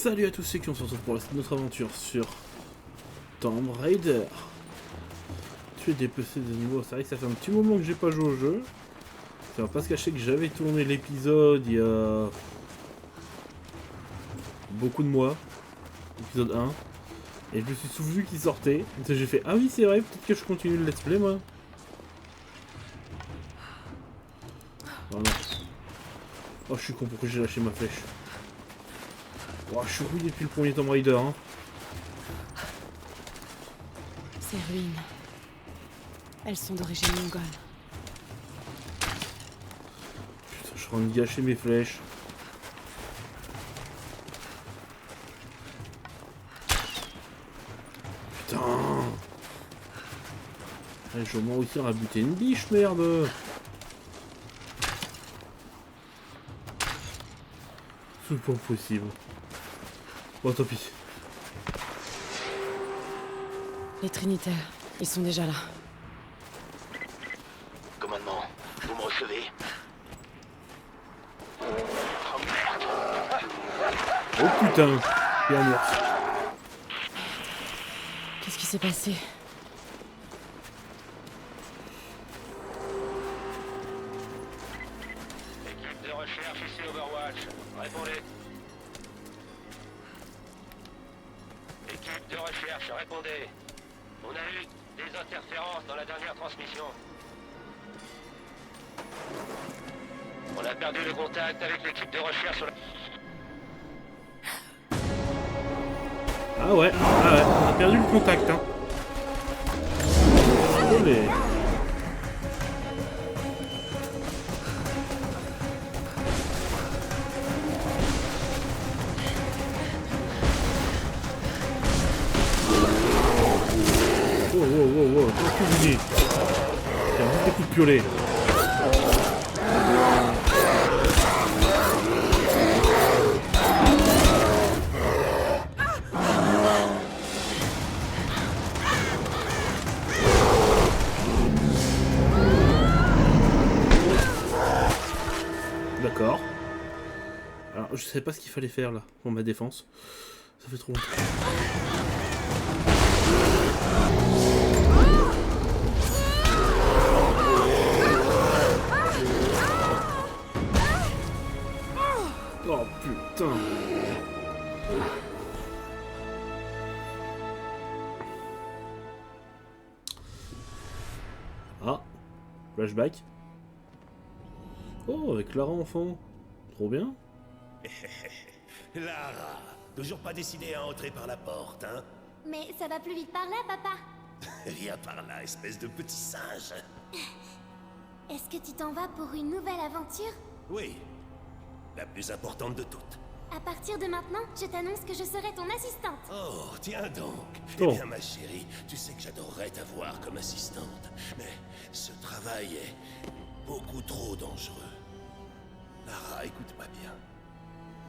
Salut à tous ceux qui on se retrouve pour notre aventure sur Tomb Raider. Tu es dépecé de nouveau. C'est vrai que ça fait un petit moment que j'ai pas joué au jeu. Ça va pas se cacher que j'avais tourné l'épisode il y a beaucoup de mois. L'épisode 1. Et je me suis souvenu qu'il sortait. Donc j'ai fait ah oui c'est vrai, peut-être que je continue le let's play moi. Voilà. Oh je suis con, pourquoi j'ai lâché ma flèche. Oh, je suis rouillé depuis le premier Tomb Raider hein. Ces ruines, elles sont d'origine mongole. Putain, je suis en train de gâcher mes flèches. Putain. Allez, je vais au moins réussir à buter une biche, merde. C'est pas possible. Bon, tant pis. Les Trinitaires, ils sont déjà là. Commandement, vous me recevez? Oh putain. Il y a un ours. Qu'est-ce qui s'est passé? Équipe de recherche ici Overwatch. Répondez. Équipe de recherche, répondez. On a eu des interférences dans la dernière transmission. On a perdu le contact avec l'équipe de recherche sur la... Ah ouais, on a perdu le contact hein. Désolé. Wow, qu'est-ce que vous dites? Il y a beaucoup de coups de piolet. D'accord. Alors, je sais pas ce qu'il fallait faire là, pour ma défense. Ça fait trop longtemps. Oh putain. Ah, flashback. Oh, avec Lara enfant. Trop bien. Lara, toujours pas décidé à entrer par la porte, hein? Mais ça va plus vite par là, papa. Viens par là, espèce de petit singe. Est-ce que tu t'en vas pour une nouvelle aventure? Oui, la plus importante de toutes. À partir de maintenant, je t'annonce que je serai ton assistante. Oh, tiens donc. Oh. Eh bien, ma chérie, tu sais que j'adorerais t'avoir comme assistante. Mais ce travail est beaucoup trop dangereux. Lara, écoute-moi bien.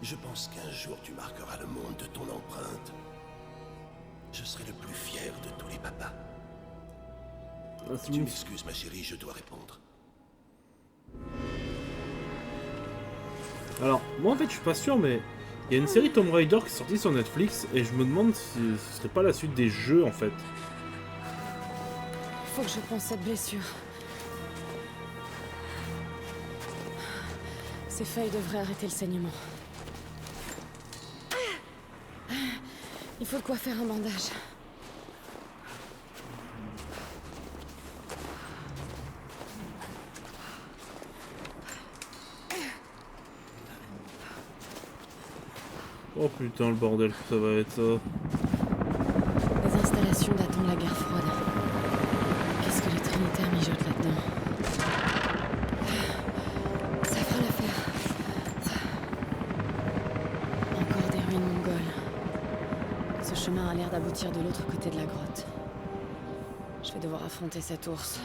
Je pense qu'un jour tu marqueras le monde de ton empreinte. Je serai le plus fier de tous les papas. Ah, c'est Tu bon. m'excuses, ma chérie, je dois répondre. Alors, moi en fait je suis pas sûr mais il y a une série Tomb Raider qui est sortie sur Netflix et je me demande si ce serait pas la suite des jeux en fait. Faut que je pense cette blessure. Ces feuilles devraient arrêter le saignement. Il faut de quoi faire un bandage. Oh putain le bordel que ça va être ça. Des installations datant de la guerre froide. Qu'est-ce que les Trinitaires mijotent là-dedans? Ça fera l'affaire. Encore des ruines mongoles. Ce chemin a l'air d'aboutir de l'autre côté de la grotte. Je vais devoir affronter cet ours.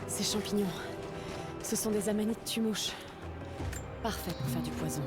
Ces champignons, ce sont des amanites tumouches. Parfait pour faire du poison.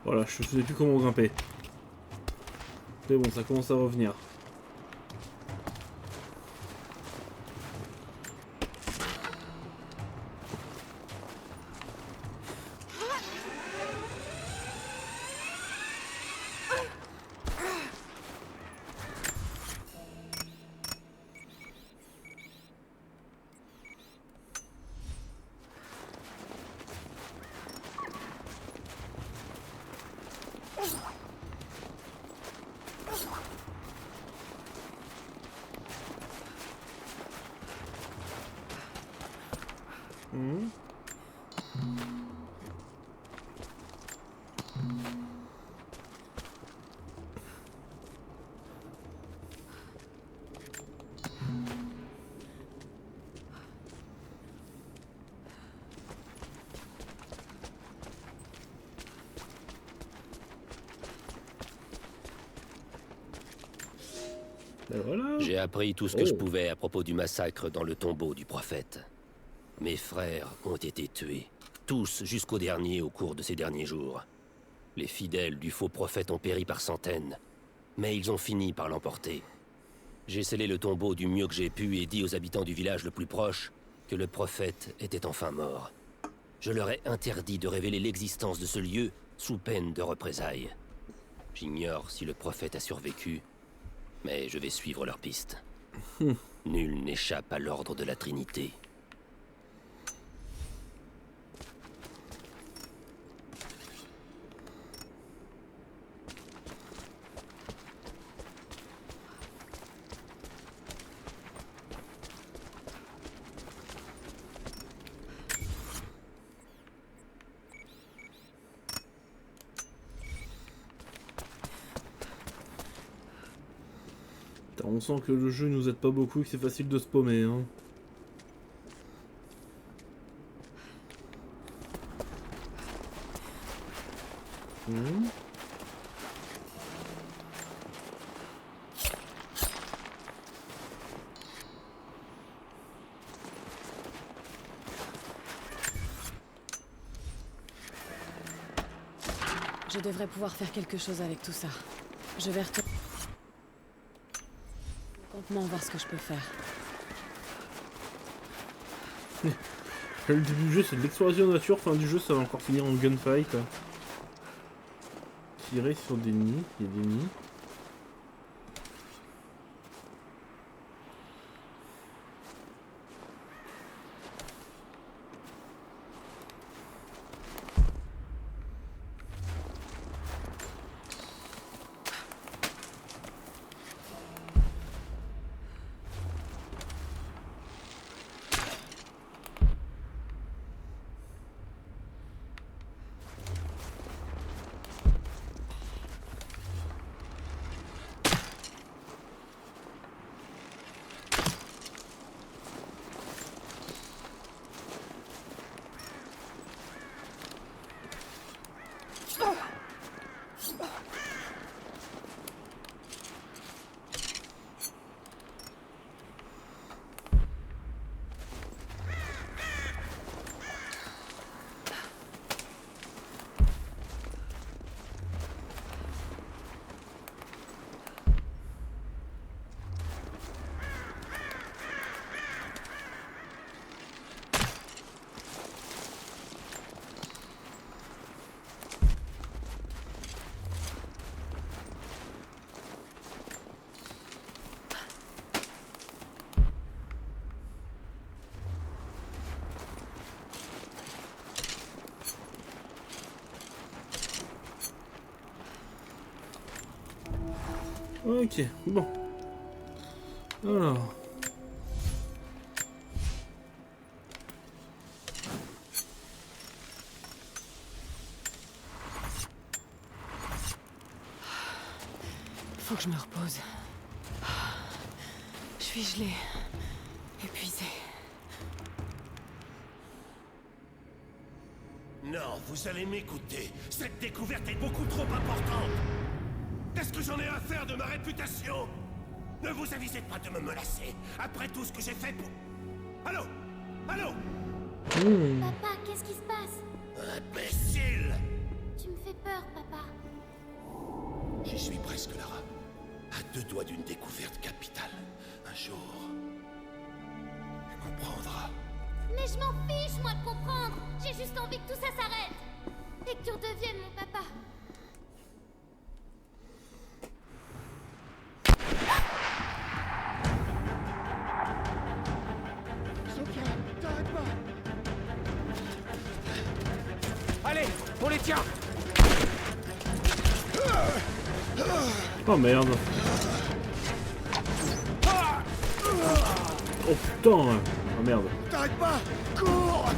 Voilà, je sais plus comment grimper. Mais bon, ça commence à revenir. Ben voilà. J'ai appris tout ce que je pouvais à propos du massacre dans le tombeau du prophète. Mes frères ont été tués, tous jusqu'au dernier au cours de ces derniers jours. Les fidèles du faux prophète ont péri par centaines, mais ils ont fini par l'emporter. J'ai scellé le tombeau du mieux que j'ai pu et dit aux habitants du village le plus proche que le prophète était enfin mort. Je leur ai interdit de révéler l'existence de ce lieu sous peine de représailles. J'ignore si le prophète a survécu, mais je vais suivre leur piste. Nul n'échappe à l'ordre de la Trinité. On sent que le jeu nous aide pas beaucoup et que c'est facile de se paumer. Hein. Je devrais pouvoir faire quelque chose avec tout ça. Je vais retourner au campement voir ce que je peux faire. Le début du jeu c'est de l'exploration de nature, fin du jeu ça va encore finir en gunfight. Tirer sur des nids, il y a des nids. Ok, bon. Alors. Faut que je me repose. Je suis gelée. Épuisée. Non, vous allez m'écouter. Cette découverte est beaucoup trop importante. Qu'est-ce que j'en ai à faire de ma réputation? Ne vous avisez pas de me menacer, après tout ce que j'ai fait pour... Allô? Allô? Papa, qu'est-ce qui se passe? Imbécile! Tu me fais peur, papa. J'y suis presque, Lara. À 2 doigts d'une découverte capitale. Un jour... tu comprendras. Mais je m'en fiche, moi, de comprendre. J'ai juste envie que tout ça s'arrête. Et que tu redeviennes mon papa. Allez, on les tient. Oh merde. Oh putain. Oh merde. T'arrêtes pas. Cours.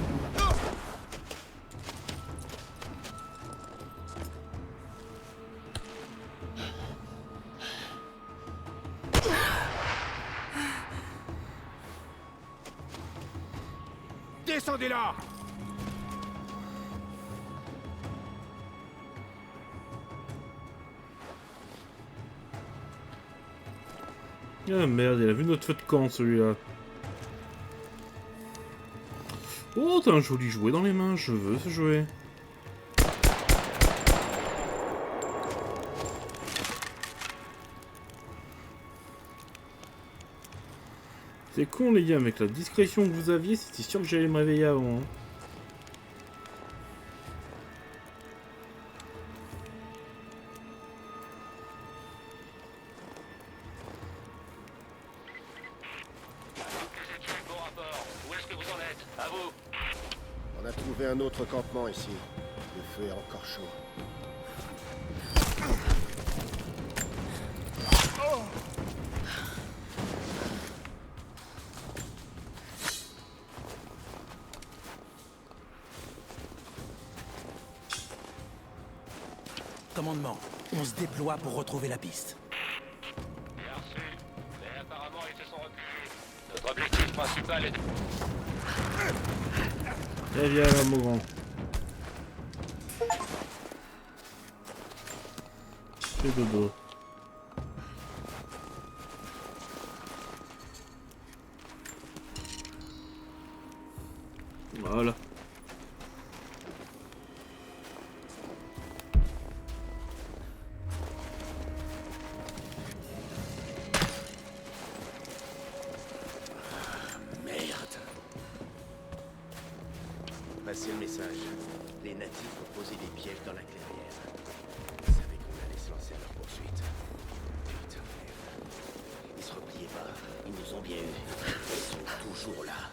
Descendez là. Ah merde, il a vu notre feu de camp celui-là. Oh, t'as un joli jouet dans les mains, je veux ce jouet. C'est con les gars, avec la discrétion que vous aviez, c'était sûr que j'allais me réveiller avant. Hein. Bon rapport. Où est-ce que vous en êtes? À vous. On a trouvé un autre campement ici. Le feu est encore chaud. Commandement, on se déploie pour retrouver la piste. Bien reçu. Mais apparemment, ils se sont repliés. Notre objectif principal est de... Eh bien là, mon grand. C'est dodo. Voilà. Passez le message. Les natifs ont posé des pièges dans la clairière. Ils savaient qu'on allait se lancer à leur poursuite. Putain de merde. Ils se repliaient pas. Ils nous ont bien eu. Ils sont toujours là.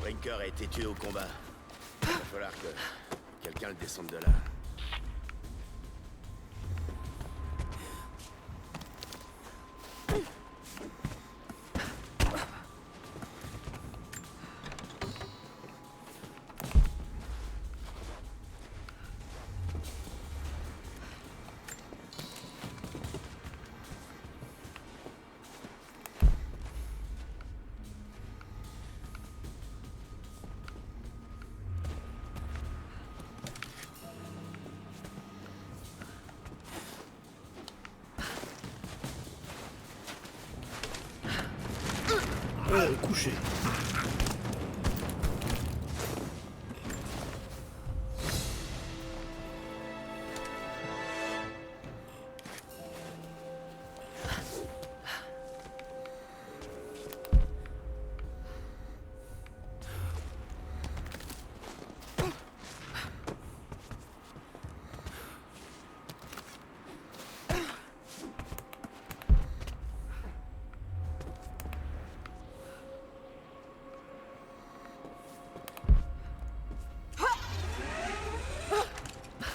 Brinker a été tué au combat. Il va falloir que quelqu'un le descende de là. Couché.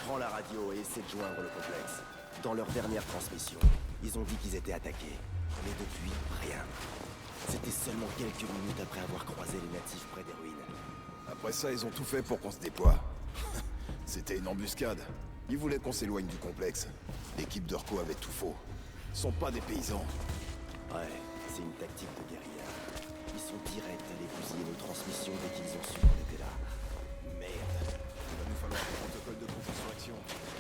Prends la radio et essaie de joindre le complexe. Dans leur dernière transmission, ils ont dit qu'ils étaient attaqués. Mais depuis, rien. C'était seulement quelques minutes après avoir croisé les natifs près des ruines. Après ça, ils ont tout fait pour qu'on se déploie. C'était une embuscade. Ils voulaient qu'on s'éloigne du complexe. L'équipe d'Urko avait tout faux. Ils sont pas des paysans. Ouais, c'est une tactique de guérilla. Ils sont directs à aller bousiller nos transmissions dès qu'ils ont su qu'on était là. Merde. Il va nous falloir un protocole de contre-insurrection.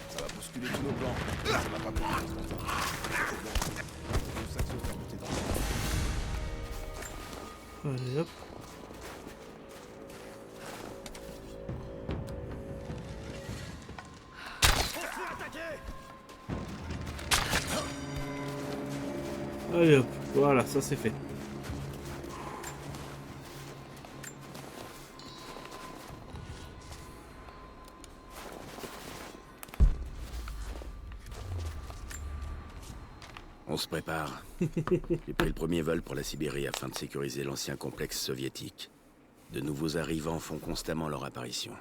Ça va bousculer tous nos plans. Ça va pas prendre longtemps. C'est bon. Nous ça se faire monter dans le... Allez hop. Allez hop, voilà, ça c'est fait. On se prépare. J'ai pris le premier vol pour la Sibérie afin de sécuriser l'ancien complexe soviétique. De nouveaux arrivants font constamment leur apparition.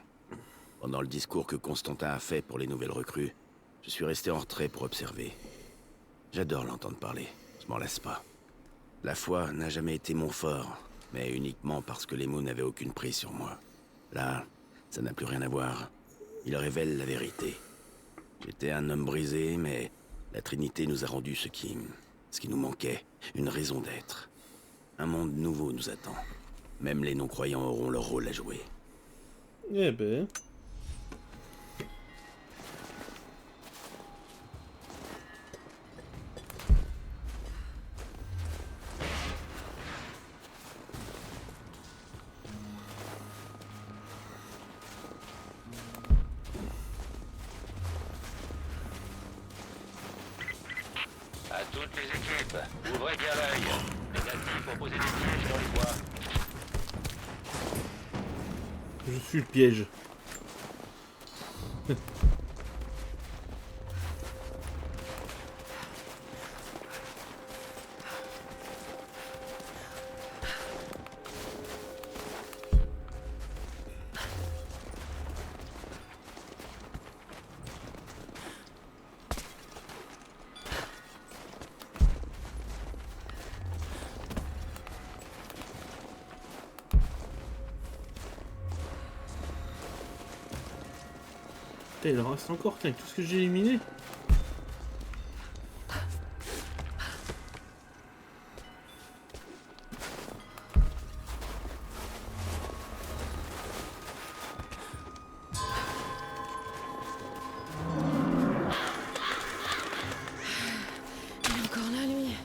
Pendant le discours que Constantin a fait pour les nouvelles recrues, je suis resté en retrait pour observer. J'adore l'entendre parler, je m'en lasse pas. La foi n'a jamais été mon fort, mais uniquement parce que les mots n'avaient aucune prise sur moi. Là, ça n'a plus rien à voir. Il révèle la vérité. J'étais un homme brisé, mais la Trinité nous a rendu ce qui nous manquait, une raison d'être. Un monde nouveau nous attend. Même les non-croyants auront leur rôle à jouer. Eh ben... À toutes les équipes, ouvrez bien l'œil. Les natifs ont posé des pièges dans les bois. Je suis le piège. Il en reste encore, tiens, tout ce que j'ai éliminé. Il est encore là, lui.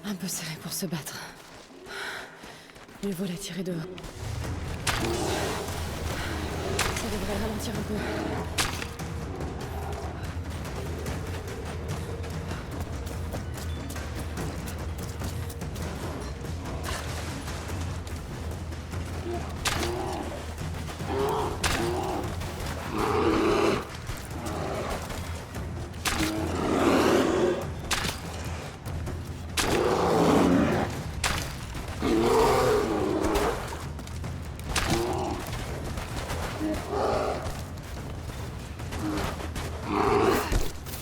Un peu serré pour se battre. Mieux vaut la tirer dehors. Ça devrait le ralentir un peu.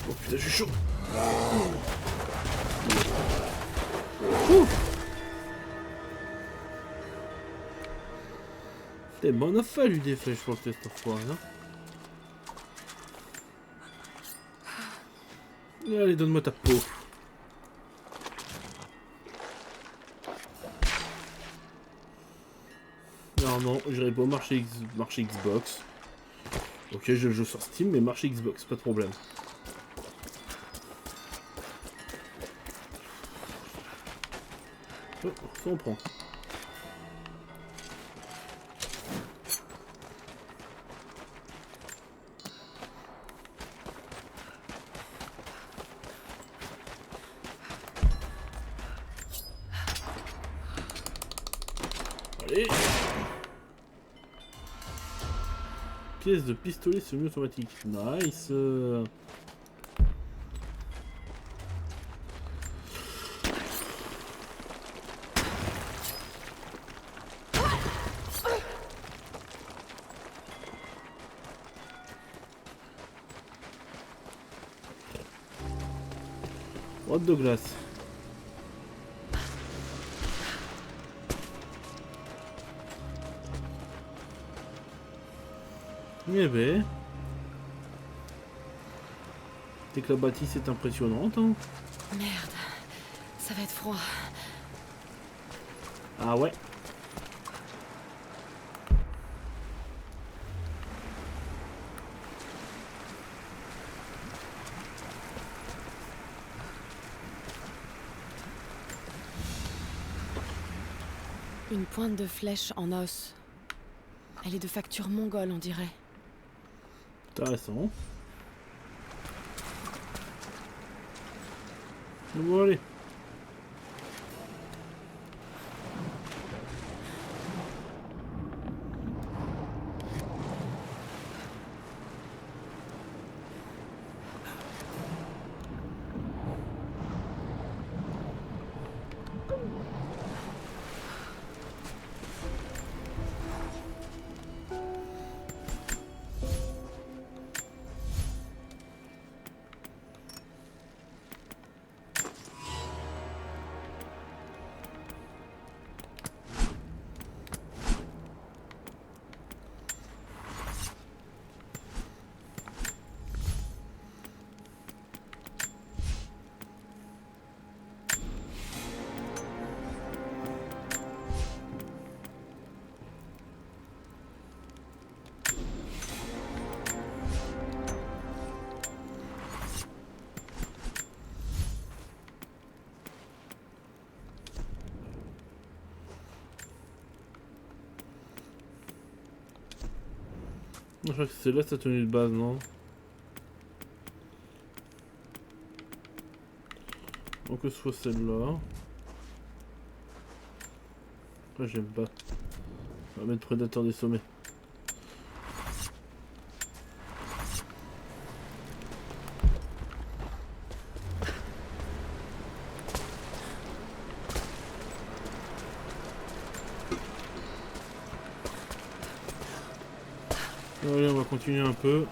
Oh putain, je suis chaud. Ouh. T'es bon, on a fallu des flèches pour le test of war, hein. Allez, donne-moi ta peau. Non, j'irai pas au marché Xbox. Ok, je le joue sur Steam, mais marché Xbox, pas de problème. Oh, ça on prend. Allez. Pièce de pistolet semi-automatique. Nice. Grotte de glace. Eh ben. C'est que la bâtisse est impressionnante. Hein. Merde, ça va être froid. Ah ouais. Une pointe de flèche en os. Elle est de facture mongole, on dirait. Intéressant. Bon allez. Je crois que c'est là sa tenue de base, non? Donc que ce soit celle-là. Après j'aime pas. On va mettre prédateur des sommets. Allez, on va continuer un peu.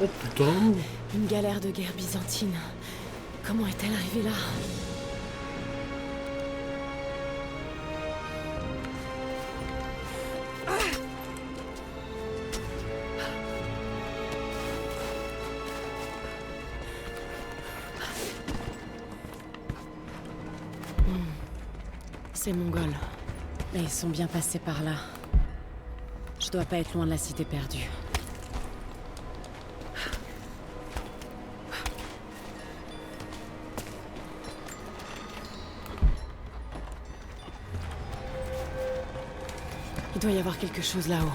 Oh putain! Une galère de guerre byzantine. Comment est-elle arrivée là? C'est mongol. Mais ils sont bien passés par là. Je dois pas être loin de la cité perdue. Il doit y avoir quelque chose là-haut.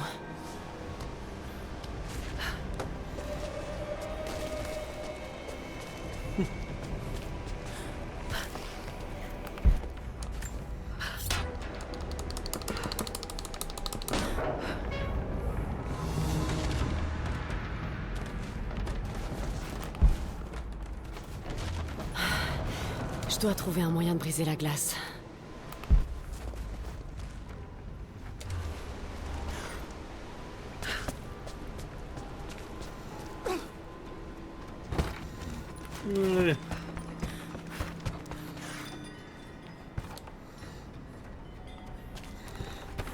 Je dois trouver un moyen de briser la glace. Allez.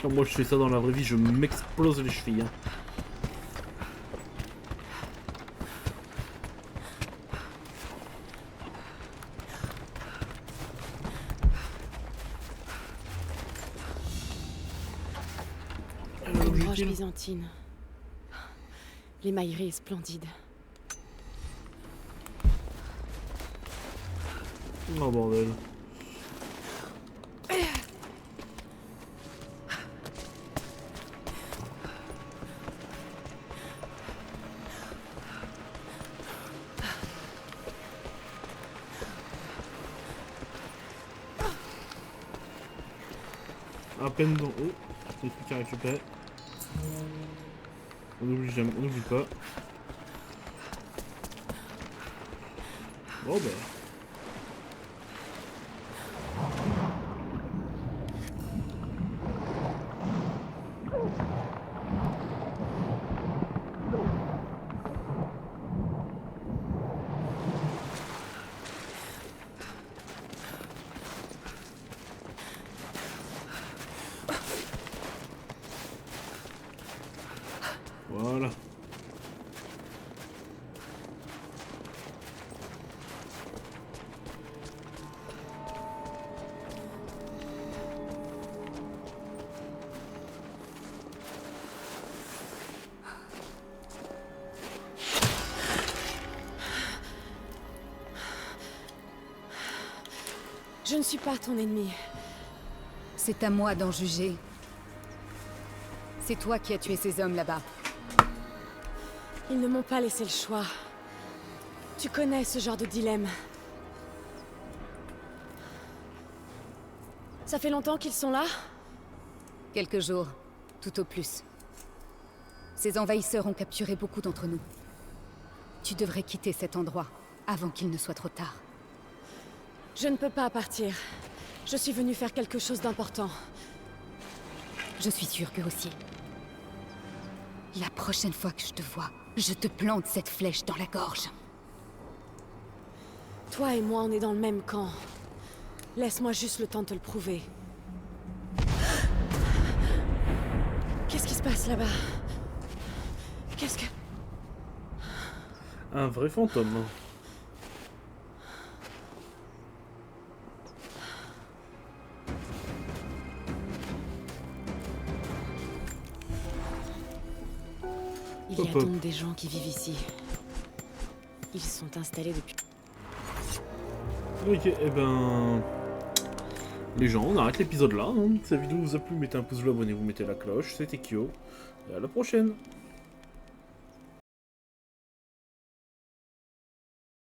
Quand moi je fais ça dans la vraie vie, je m'explose les chevilles. Hein. Une grange byzantine. L'émaillerie est splendide. Oh bordel. À peine dans... Oh, des trucs à récupérer. On n'oublie jamais, on n'oublie pas. Bon ben... Je ne suis pas ton ennemi. C'est à moi d'en juger. C'est toi qui as tué ces hommes là-bas. Ils ne m'ont pas laissé le choix. Tu connais ce genre de dilemme. Ça fait longtemps qu'ils sont là? Quelques jours, tout au plus. Ces envahisseurs ont capturé beaucoup d'entre nous. Tu devrais quitter cet endroit, avant qu'il ne soit trop tard. Je ne peux pas partir. Je suis venue faire quelque chose d'important. Je suis sûre que aussi. La prochaine fois que je te vois, je te plante cette flèche dans la gorge. Toi et moi, on est dans le même camp. Laisse-moi juste le temps de te le prouver. Qu'est-ce qui se passe là-bas? Qu'est-ce que... Un vrai fantôme. Il y a donc des gens qui vivent ici. Ils sont installés depuis... Ok, et ben... Les gens, on arrête l'épisode là. Hein. Si la vidéo vous a plu, mettez un pouce bleu, abonnez-vous, mettez la cloche. C'était Kyo. Et à la prochaine.